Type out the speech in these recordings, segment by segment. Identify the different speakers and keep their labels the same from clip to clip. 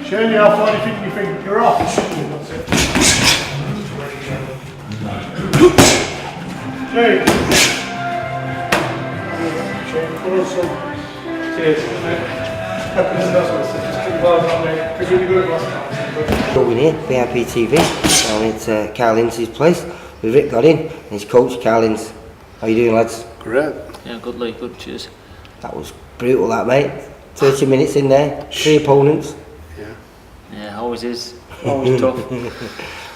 Speaker 1: Shane, how far do you think you're off? That's it. Shane. Shane, put on some. Cheers.
Speaker 2: Going here, VIPtv, down at Karl Ince's place. With Rick got in, and his coach, Karl Ince. How you doing, lads?
Speaker 1: Great.
Speaker 3: Yeah, good, Lee, good, cheers.
Speaker 2: That was brutal, that, mate. 30 minutes in there, 3 opponents.
Speaker 3: Yeah, always is. Always tough.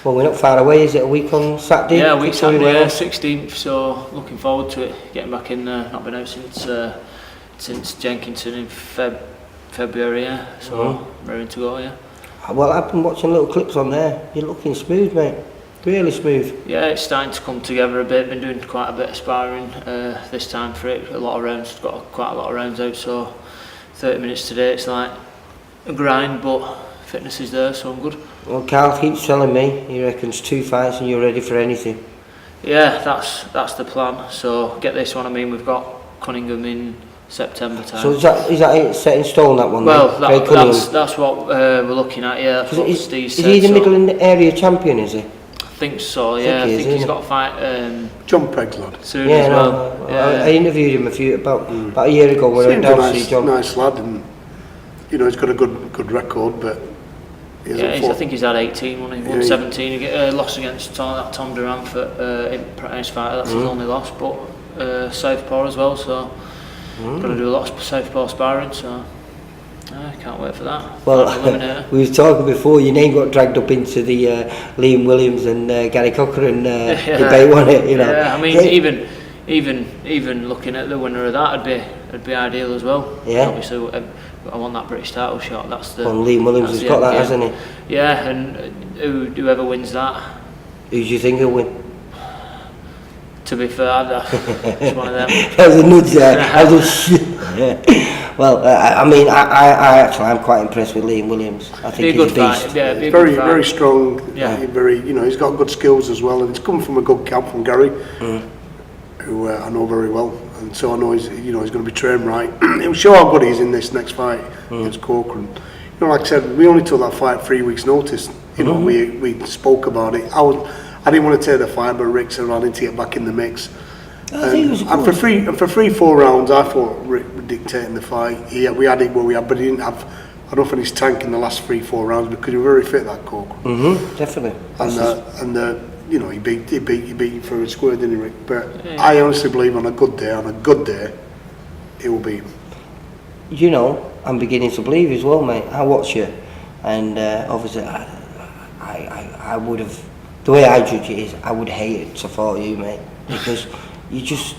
Speaker 2: Well, we're not far away, is it? A week on Saturday?
Speaker 3: Yeah, a week Saturday, yeah, 16th, so looking forward to it. Getting back in there, not been out since Jenkinson in February, yeah, so ready to go, yeah.
Speaker 2: Well, I've been watching little clips on there. You're looking smooth, mate. Really smooth.
Speaker 3: Yeah, it's starting to come together a bit. Been doing quite a bit of sparring this time for it. A lot of rounds, got quite a lot of rounds out, so 30 minutes today, it's like a grind, but fitness is there, so I'm good.
Speaker 2: Well, Karl keeps telling me he reckons 2 fights and you're ready for anything.
Speaker 3: Yeah, that's the plan. So get this one. I mean, we've got Cunningham in September time.
Speaker 2: So is that set in stone, that one?
Speaker 3: Well, that's what we're looking at. Yeah, that's what Steve said.
Speaker 2: Is he the middle area champion? Is he?
Speaker 3: I think so. Yeah, I think he's got a fight.
Speaker 1: John Pegg's lad.
Speaker 3: Soon as well.
Speaker 2: I interviewed him about a year ago when I went down to see John.
Speaker 1: Nice lad, and you know he's got a good record, but.
Speaker 3: I think he's had 18 when he won 17. He lost against Tom Duran for in his fighter. That's his only loss, but southpaw as well. So got to do a lot of southpaw sparring. So I can't wait for that.
Speaker 2: Well, we were talking before. Your name got dragged up into the Liam Williams and Gary Cochran debate, wasn't it? You know.
Speaker 3: Yeah, I mean even looking at the winner of that, it'd be ideal as well.
Speaker 2: Yeah.
Speaker 3: Obviously, I want that British title shot. That's the.
Speaker 2: Well, Liam Williams has got that, hasn't he?
Speaker 3: Yeah, and whoever wins that.
Speaker 2: Who do you think will win?
Speaker 3: To be fair, it's one of them.
Speaker 2: That was a nudge there. Well, I mean, I'm quite impressed with Liam Williams. I think he's a beast.
Speaker 3: Yeah,
Speaker 1: very strong. Yeah, he's got good skills as well, and he's come from a good camp from Gary, who I know very well, and so I know he's going to be trained right. He'll show how good he is in this next fight against Corcoran. You know, like I said, we only took that fight 3 weeks' notice. You know, we spoke about it. I didn't want to take the fight, but Rick said I need to get back in the mix. And for 3-4 rounds, I thought Rick was dictating the fight. We had it where we had, but he didn't have enough in his tank in the last 3-4 rounds because he was very fit, that Corcoran.
Speaker 2: Definitely.
Speaker 1: And he beat you for a square, didn't he, Rick? But I honestly believe on a good day, he will beat him.
Speaker 2: You know, I'm beginning to believe as well, mate. I watch you, and obviously, I would have. The way I judge it is, I would hate it to fight you, mate, because you just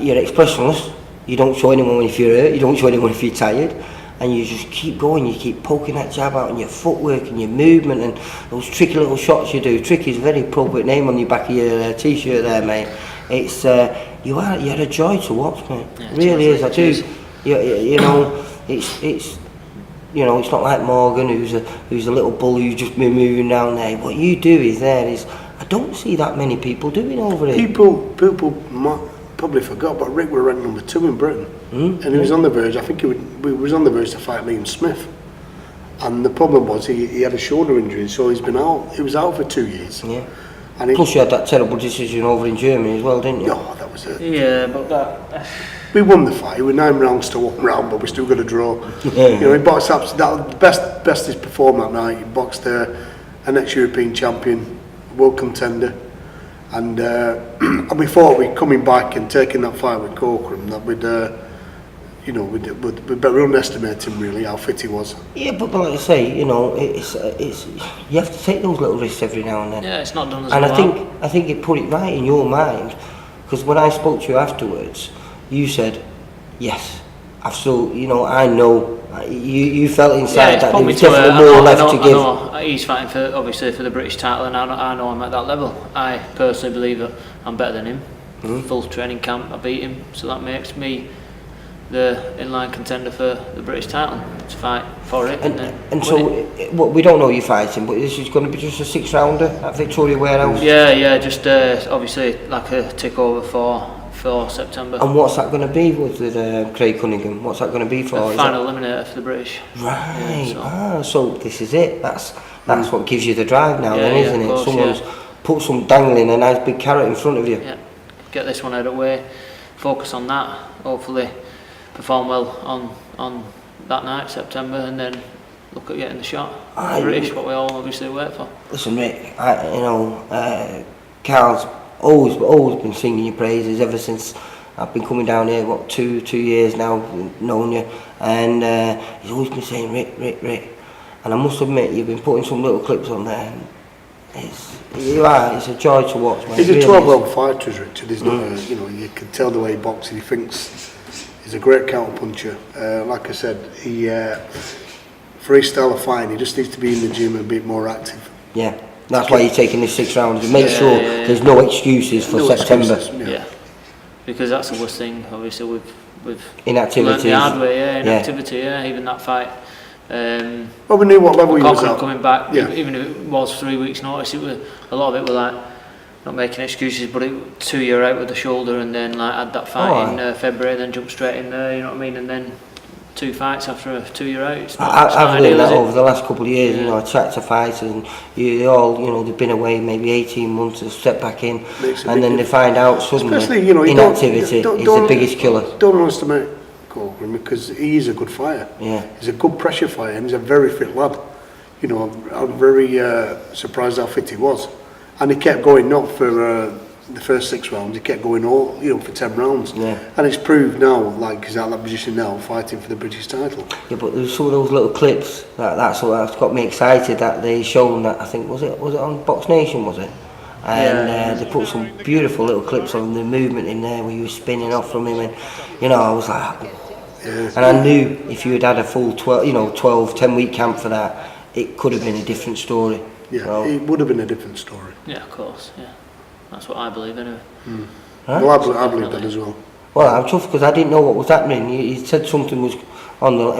Speaker 2: you're expressionless. You don't show anyone when you're hurt. You don't show anyone if you're tired. And you just keep going, you keep poking that jab out, and your footwork and your movement and those tricky little shots you do. Tricky is a very appropriate name on the back of your t-shirt there, mate. It's you're a joy to watch, mate. Yeah, it really is. I do. You know, it's it's not like Morgan, who's a little bull who's just been moving down there. What you do is I don't see that many people doing over here.
Speaker 1: People probably forgot, but Rick was ranked number 2 in Britain, and he was on the verge. I think he was on the verge to fight Liam Smith, and the problem was he had a shoulder injury, so he was out for 2 years.
Speaker 2: Yeah. And plus, you had that terrible decision over in Germany as well, didn't you?
Speaker 1: Oh, that was it.
Speaker 3: Yeah, but that.
Speaker 1: We won the fight. It was 9 rounds to 1 round, but we still got a draw. You know, he boxed up. That was the best he's performed that night. He boxed an ex-European champion, world contender. And we thought we'd coming back and taking that fight with Corcoran that we'd underestimate him really how fit he was.
Speaker 2: Yeah, but like I say, you know, it's you have to take those little risks every now and then.
Speaker 3: Yeah, it's not done as
Speaker 2: well.
Speaker 3: And
Speaker 2: I think it put it right in your mind, because when I spoke to you afterwards, you said, yes, I've still, you know, I know. You felt inside that there was definitely more left to give.
Speaker 3: I know he's fighting obviously for the British title, and I know I'm at that level. I personally believe that I'm better than him. Full training camp, I beat him, so that makes me the inline contender for the British title to fight for it.
Speaker 2: And so, we don't know you're fighting, but this is going to be just a 6-rounder at Victoria Warehouse.
Speaker 3: Yeah, just obviously like a tick over for for September.
Speaker 2: And what's that going to be with Craig Cunningham? What's that going to be for?
Speaker 3: The final eliminator for the British.
Speaker 2: Right. So this is it. That's what gives you the drive now, then, isn't it?
Speaker 3: Course,
Speaker 2: Someone's put some dangling a nice big carrot in front of you.
Speaker 3: Yeah. Get this one out of the way. Focus on that. Hopefully, perform well on that night, September, and then look at getting the shot. British, what we all obviously wait for.
Speaker 2: Listen, Rick, Karl's always been singing your praises ever since I've been coming down here. What, two years now, knowing you, and he's always been saying Rick, and I must admit you've been putting some little clips on there. And it's a joy to watch. Man.
Speaker 1: He's a 12-round fighter, Richard. He's not, you can tell the way he boxes. He thinks he's a great counter puncher. Like I said, he for his style of fighting, he just needs to be in the gym and a bit more active. Yeah.
Speaker 2: That's why you're taking this 6 rounds, to make sure there's no excuses for September.
Speaker 3: Yeah, because that's the worst thing, obviously, with
Speaker 2: inactivity.
Speaker 3: The hard way, inactivity, even that fight.
Speaker 1: Well, we knew what level he was at.
Speaker 3: Coming back, even if it was 3 weeks' notice, it was a lot of it were like not making excuses, but 2 year out with the shoulder, and then like had that fight in February, then jumped straight in there. You know what I mean? And then 2 fights after a 2 year out.
Speaker 2: I've learned that over the last couple of years. I chat to fighters, and you all, they've been away maybe 18 months to step back in, and then they find out suddenly inactivity is the biggest killer.
Speaker 1: Don't underestimate Corbin, because he is a good fighter.
Speaker 2: Yeah,
Speaker 1: he's a good pressure fighter, and he's a very fit lad. I'm very surprised how fit he was, and he kept going. Not for the first 6 rounds, he kept going all, for 10 rounds.
Speaker 2: Yeah.
Speaker 1: And it's proved now, like he's at that position now, fighting for the British title.
Speaker 2: Yeah, but there's some of those little clips that's got me excited that they shown that, I think, was it on Box Nation, was it? And they put some beautiful little clips of the movement in there where you were spinning off from him, and I was like, and I knew if you had a full 12, 10 week camp for that, it could have been a different story.
Speaker 1: Yeah, it would have been a different story.
Speaker 3: Yeah, of course, yeah. That's what I believe anyway.
Speaker 1: Right? Well, I believe that as well.
Speaker 2: Well, I'm tough because I didn't know what was happening. You said something was on the,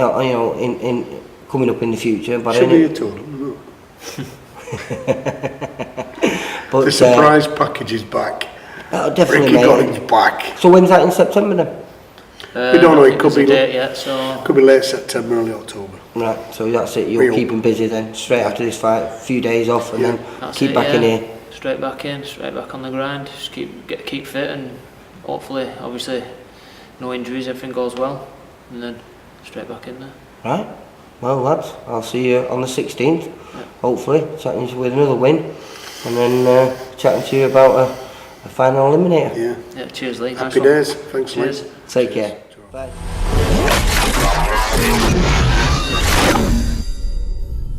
Speaker 2: in coming up in the future, but
Speaker 1: should have told him. No.
Speaker 2: But
Speaker 1: the surprise package is back.
Speaker 2: Definitely,
Speaker 1: Ricky got him back.
Speaker 2: So when's that in September then?
Speaker 1: We don't know. It could be
Speaker 3: date yet, so
Speaker 1: could be late September, early October.
Speaker 2: Right. So that's it. You'll keep him busy then. Straight after this fight, a few days off, and then keep back in here.
Speaker 3: Straight back on the grind. Just keep fit, and hopefully, obviously, no injuries. Everything goes well, and then straight back in there.
Speaker 2: Right. Well, lads, I'll see you on the 16th. Hopefully, chatting to you with another win, and then chatting to you about a final eliminator.
Speaker 3: Yeah. Cheers, Lee.
Speaker 1: Happy days. Thanks, Lee.
Speaker 3: Cheers.
Speaker 2: Take care. Bye.